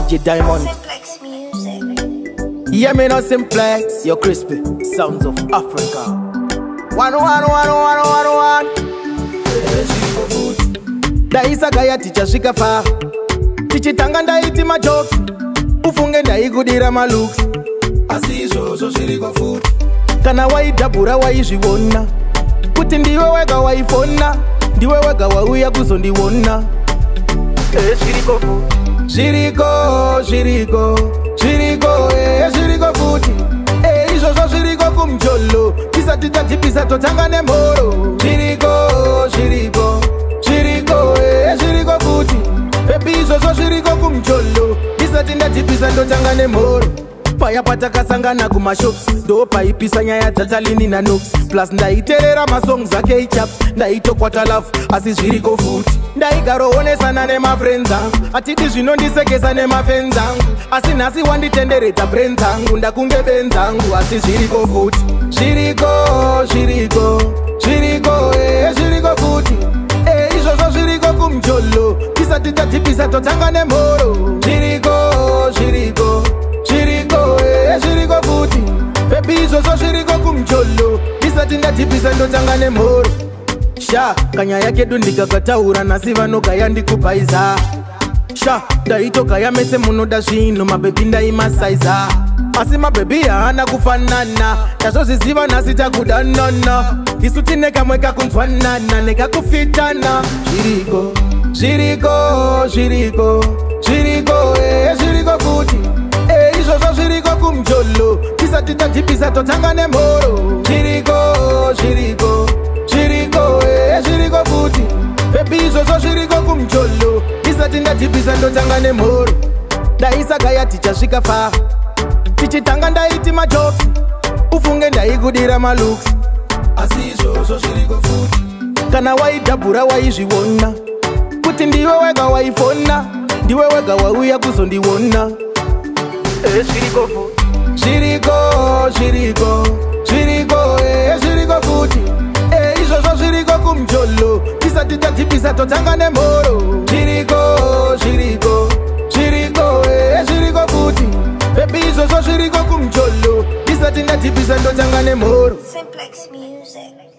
DJ Diamond. Simplex music. Yeah, me no simplex, you're crispy. Sounds of Africa. One. Daisa gaya ticha shika fa. Tichitanga ndaiti ma jokes. Ufunge ndaigudira ma looks. Asizo so shiriko food. Kana waidabura waizviona. Kuti ndiwe wega waifona. Ndiwe wega wauya kuzondiona. Shiriko food. Shiriko futi. Izvozvo zviriko kumjolo. Tisati tatipisa totanga nemhoro. Shiriko futi. Baby izvozvo zviriko kumjolo. Tisati ndatipisa totanga nemhoro. Paya patakasangana kumashops ndo paipisa nyaya dzatalini nanox plus ndaiterera masongs ake ichaps ndaitokwata love asi zviriko futi ndaigarowonesana nemafriends angu atidi zvinondisekesa nemafans angu asi nhasi wanditenderedza brains angu ndakunge benzangu asi zviriko futi zviriko futi izvozvo zviriko kumjolo tisati tatipisa totanga nemhoro zviriko futi. Baby izvozvo zviriko kumjolo tisati ndatipisa ndotanga nemhoro. Sha kanyaya kedu ndikakataura nhasi vanogaya ndikupaiza. Sha ndaitogaya mese munoda zvino mabhebi ndaimasaiza. Asi mabhebi haana kufanana ndazvozviziva nhasi takudanana. Isu tine kamwe kakunzwanana nekakufitana. Zviriko futi. Izvozvo zviriko kumjolo tisati tatipisa totanga nemhoro. Zviriko futi. Baby izvozvo zviriko kumjolo tisati ndatipisa ndotanga nemhoro. Ndaisagaya tichasvika fa. Tichitanga ndaiti majokes. Ufunge ndaigudira malooks. Asi izvozvo zviriko futi. Kana waidabura waizviona. Kuti ndiwe wega waifona. Ndiwe wega wauya kuzondiona. Shiriko futi. Shiriko futi. Izvozvo zviriko kumjolo tisati tatipisa totanga nemhoro. Shiriko futi. Baby izvozvo zviriko kumjolo tisati ndatipisa ndotanga nemhoro. Simplex music.